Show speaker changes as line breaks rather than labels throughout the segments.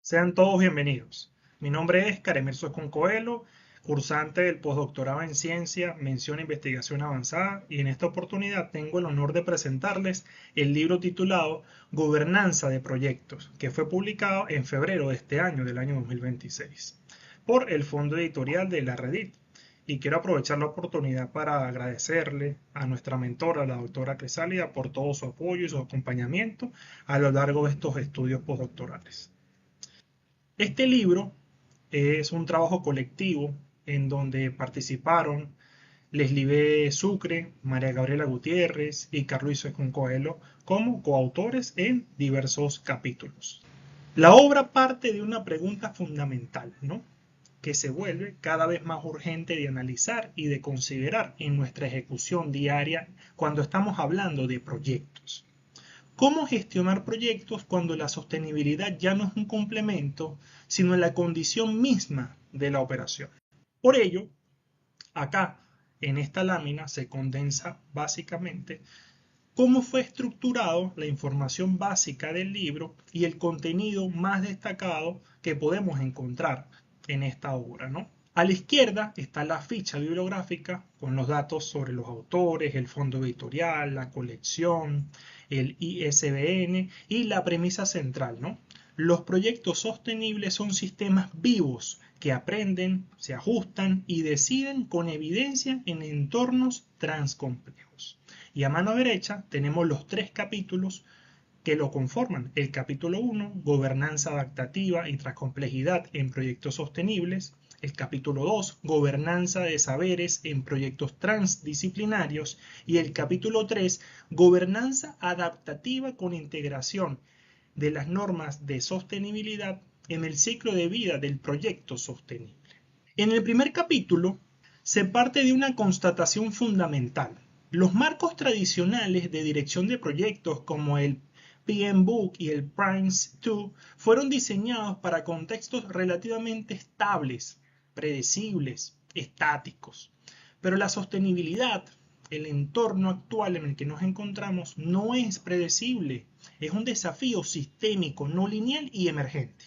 Sean todos bienvenidos. Mi nombre es Caremerso Concoelo, cursante del postdoctorado en Ciencia, mención e Investigación Avanzada, y en esta oportunidad tengo el honor de presentarles el libro titulado Gobernanza de Proyectos, que fue publicado en febrero de este año, del año 2026, por el Fondo Editorial de la Reddit. Y quiero aprovechar la oportunidad para agradecerle a nuestra mentora, la doctora Crisálida, por todo su apoyo y su acompañamiento a lo largo de estos estudios postdoctorales. Este libro es un trabajo colectivo en donde participaron Leslie B. Sucre, María Gabriela Gutiérrez y Carlos Coelho como coautores en diversos capítulos. La obra parte de una pregunta fundamental, ¿no?, que se vuelve cada vez más urgente de analizar y de considerar en nuestra ejecución diaria cuando estamos hablando de proyectos. ¿Cómo gestionar proyectos cuando la sostenibilidad ya no es un complemento, sino la condición misma de la operación? Por ello, acá en esta lámina se condensa básicamente cómo fue estructurado la información básica del libro y el contenido más destacado que podemos encontrar en esta obra, ¿no? A la izquierda está la ficha bibliográfica con los datos sobre los autores, el fondo editorial, la colección, el ISBN y la premisa central, ¿no? Los proyectos sostenibles son sistemas vivos que aprenden, se ajustan y deciden con evidencia en entornos transcomplejos. Y a mano derecha tenemos los tres capítulos que lo conforman. El capítulo 1, Gobernanza adaptativa y transcomplejidad en proyectos sostenibles. El capítulo 2, Gobernanza de saberes en proyectos transdisciplinarios. Y el capítulo 3, Gobernanza adaptativa con integración de las normas de sostenibilidad en el ciclo de vida del proyecto sostenible. En el primer capítulo se parte de una constatación fundamental. Los marcos tradicionales de dirección de proyectos como el PMBOK y el PRINCE2 fueron diseñados para contextos relativamente estables, predecibles, estáticos. Pero la sostenibilidad, el entorno actual en el que nos encontramos, no es predecible. Es un desafío sistémico, no lineal y emergente.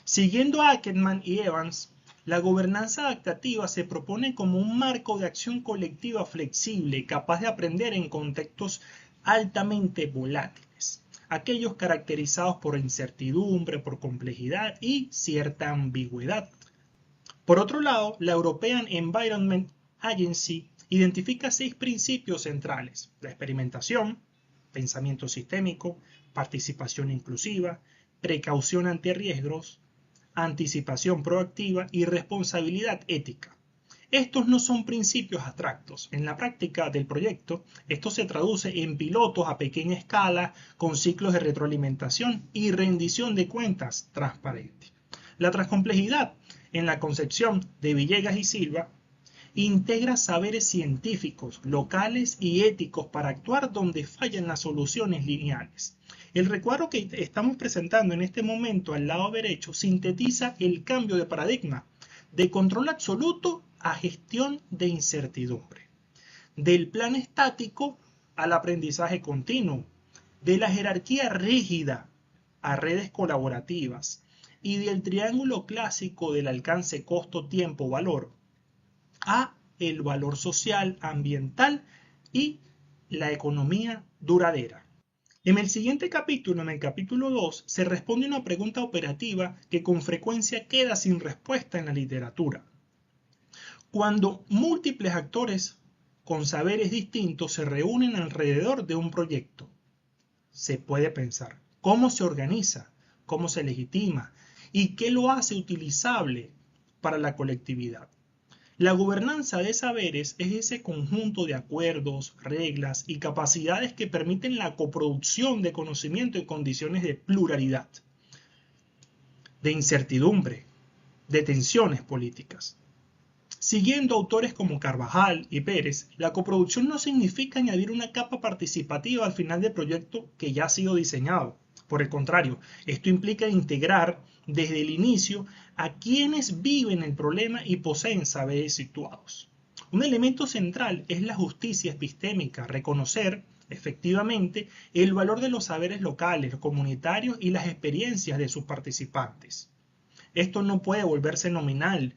Siguiendo a Ackerman y Evans, la gobernanza adaptativa se propone como un marco de acción colectiva flexible, capaz de aprender en contextos altamente volátiles, aquellos caracterizados por incertidumbre, por complejidad y cierta ambigüedad. Por otro lado, la European Environment Agency identifica 6 principios centrales: la experimentación, pensamiento sistémico, participación inclusiva, precaución ante riesgos, anticipación proactiva y responsabilidad ética. Estos no son principios abstractos. En la práctica del proyecto, esto se traduce en pilotos a pequeña escala con ciclos de retroalimentación y rendición de cuentas transparente. La transcomplejidad, en la concepción de Villegas y Silva, integra saberes científicos, locales y éticos para actuar donde fallan las soluciones lineales. El recuadro que estamos presentando en este momento al lado derecho sintetiza el cambio de paradigma de control absoluto a gestión de incertidumbre, del plan estático al aprendizaje continuo, de la jerarquía rígida a redes colaborativas y del triángulo clásico del alcance costo-tiempo-valor a el valor social, ambiental y la economía duradera. En el siguiente capítulo, en el capítulo 2, se responde una pregunta operativa que con frecuencia queda sin respuesta en la literatura. Cuando múltiples actores con saberes distintos se reúnen alrededor de un proyecto, se puede pensar cómo se organiza, cómo se legitima y qué lo hace utilizable para la colectividad. La gobernanza de saberes es ese conjunto de acuerdos, reglas y capacidades que permiten la coproducción de conocimiento en condiciones de pluralidad, de incertidumbre, de tensiones políticas. Siguiendo autores como Carvajal y Pérez, la coproducción no significa añadir una capa participativa al final del proyecto que ya ha sido diseñado. Por el contrario, esto implica integrar desde el inicio a quienes viven el problema y poseen saberes situados. Un elemento central es la justicia epistémica, reconocer efectivamente el valor de los saberes locales, comunitarios y las experiencias de sus participantes. Esto no puede volverse nominal.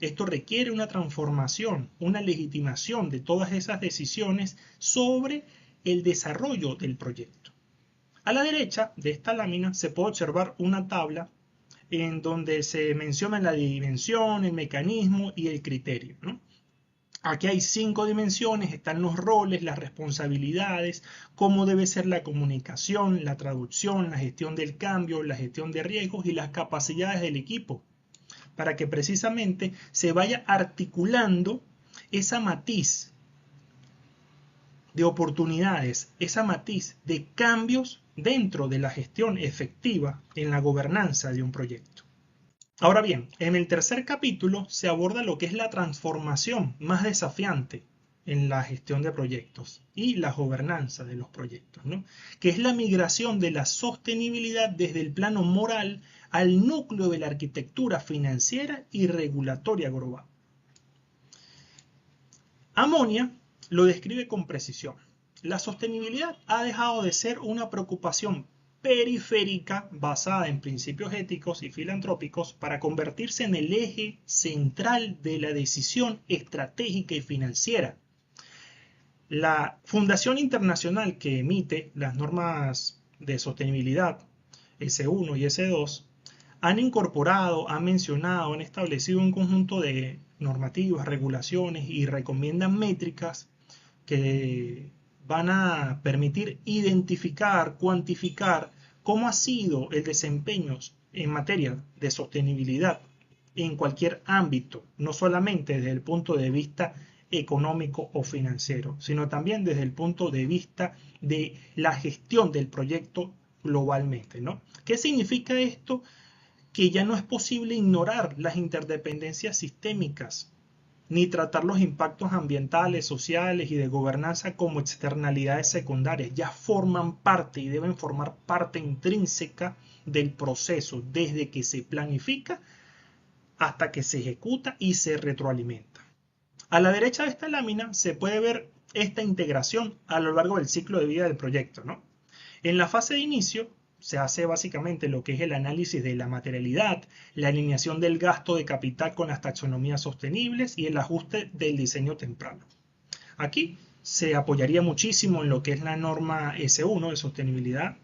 Esto requiere una transformación, una legitimación de todas esas decisiones sobre el desarrollo del proyecto. A la derecha de esta lámina se puede observar una tabla en donde se menciona la dimensión, el mecanismo y el criterio, ¿no? Aquí hay 5 dimensiones, están los roles, las responsabilidades, cómo debe ser la comunicación, la traducción, la gestión del cambio, la gestión de riesgos y las capacidades del equipo, para que precisamente se vaya articulando esa matiz de oportunidades, esa matiz de cambios dentro de la gestión efectiva en la gobernanza de un proyecto. Ahora bien, en el tercer capítulo se aborda lo que es la transformación más desafiante en la gestión de proyectos y la gobernanza de los proyectos, ¿no? Que es la migración de la sostenibilidad desde el plano moral al núcleo de la arquitectura financiera y regulatoria global. Ammonia lo describe con precisión. La sostenibilidad ha dejado de ser una preocupación periférica basada en principios éticos y filantrópicos para convertirse en el eje central de la decisión estratégica y financiera. La Fundación Internacional que emite las normas de sostenibilidad, S1 y S2, han incorporado, han mencionado, han establecido un conjunto de normativas, regulaciones y recomiendan métricas que van a permitir identificar, cuantificar cómo ha sido el desempeño en materia de sostenibilidad en cualquier ámbito, no solamente desde el punto de vista económico o financiero, sino también desde el punto de vista de la gestión del proyecto globalmente, ¿no? ¿Qué significa esto? Que ya no es posible ignorar las interdependencias sistémicas, ni tratar los impactos ambientales, sociales y de gobernanza como externalidades secundarias. Ya forman parte y deben formar parte intrínseca del proceso, desde que se planifica hasta que se ejecuta y se retroalimenta. A la derecha de esta lámina se puede ver esta integración a lo largo del ciclo de vida del proyecto, ¿no? En la fase de inicio se hace básicamente lo que es el análisis de la materialidad, la alineación del gasto de capital con las taxonomías sostenibles y el ajuste del diseño temprano. Aquí se apoyaría muchísimo en lo que es la norma S1 de sostenibilidad,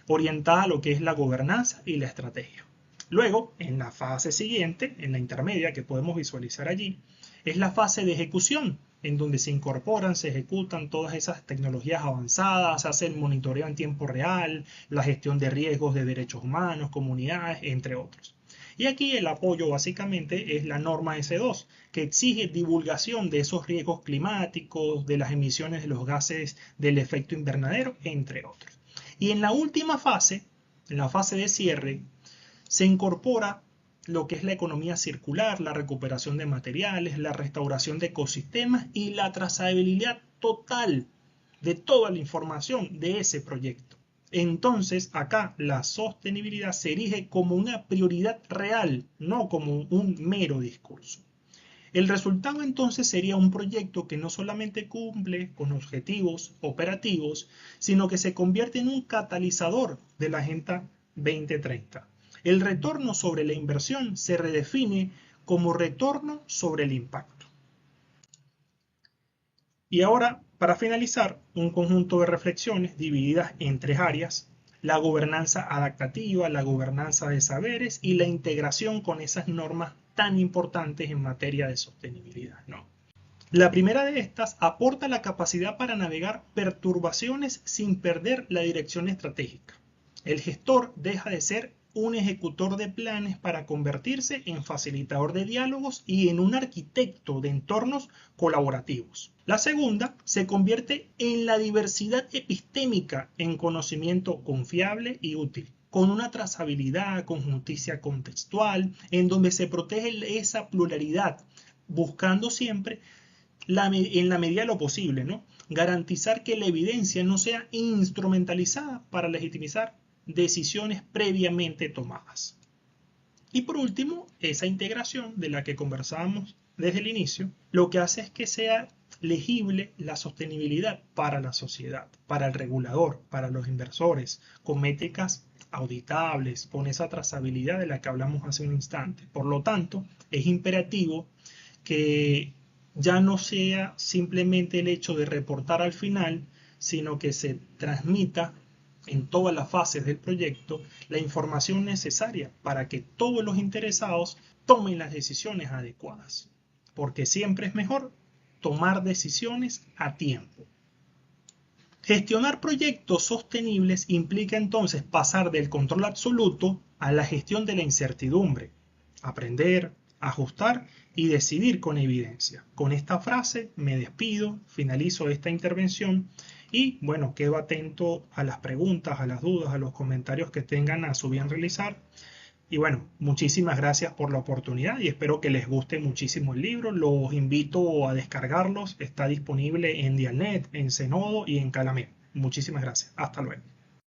orientada a lo que es la gobernanza y la estrategia. Luego, en la fase siguiente, en la intermedia que podemos visualizar allí, es la fase de ejecución, en donde se incorporan, se ejecutan todas esas tecnologías avanzadas, se hace el monitoreo en tiempo real, la gestión de riesgos de derechos humanos, comunidades, entre otros. Y aquí el apoyo básicamente es la norma S2, que exige divulgación de esos riesgos climáticos, de las emisiones de los gases del efecto invernadero, entre otros. Y en la última fase, en la fase de cierre, se incorpora lo que es la economía circular, la recuperación de materiales, la restauración de ecosistemas y la trazabilidad total de toda la información de ese proyecto. Entonces, acá la sostenibilidad se erige como una prioridad real, no como un mero discurso. El resultado entonces sería un proyecto que no solamente cumple con objetivos operativos, sino que se convierte en un catalizador de la Agenda 2030. El retorno sobre la inversión se redefine como retorno sobre el impacto. Y ahora, para finalizar, un conjunto de reflexiones divididas en 3 áreas: la gobernanza adaptativa, la gobernanza de saberes y la integración con esas normas tan importantes en materia de sostenibilidad, ¿no? La primera de estas aporta la capacidad para navegar perturbaciones sin perder la dirección estratégica. El gestor deja de ser un ejecutor de planes para convertirse en facilitador de diálogos y en un arquitecto de entornos colaborativos. La segunda se convierte en la diversidad epistémica en conocimiento confiable y útil, con una trazabilidad, con justicia contextual, en donde se protege esa pluralidad, buscando siempre, en la medida de lo posible, ¿no?, garantizar que la evidencia no sea instrumentalizada para legitimizar decisiones previamente tomadas. Y por último, esa integración de la que conversábamos desde el inicio, lo que hace es que sea legible la sostenibilidad para la sociedad, para el regulador, para los inversores, con métricas auditables, con esa trazabilidad de la que hablamos hace un instante. Por lo tanto, es imperativo que ya no sea simplemente el hecho de reportar al final, sino que se transmita en todas las fases del proyecto la información necesaria para que todos los interesados tomen las decisiones adecuadas. Porque siempre es mejor tomar decisiones a tiempo. Gestionar proyectos sostenibles implica entonces pasar del control absoluto a la gestión de la incertidumbre, aprender, ajustar y decidir con evidencia. Con esta frase me despido, finalizo esta intervención y bueno, quedo atento a las preguntas, a las dudas, a los comentarios que tengan a su bien realizar. Y bueno, muchísimas gracias por la oportunidad y espero que les guste muchísimo el libro. Los invito a descargarlos. Está disponible en Dialnet, en Zenodo y en Calamar. Muchísimas gracias. Hasta luego.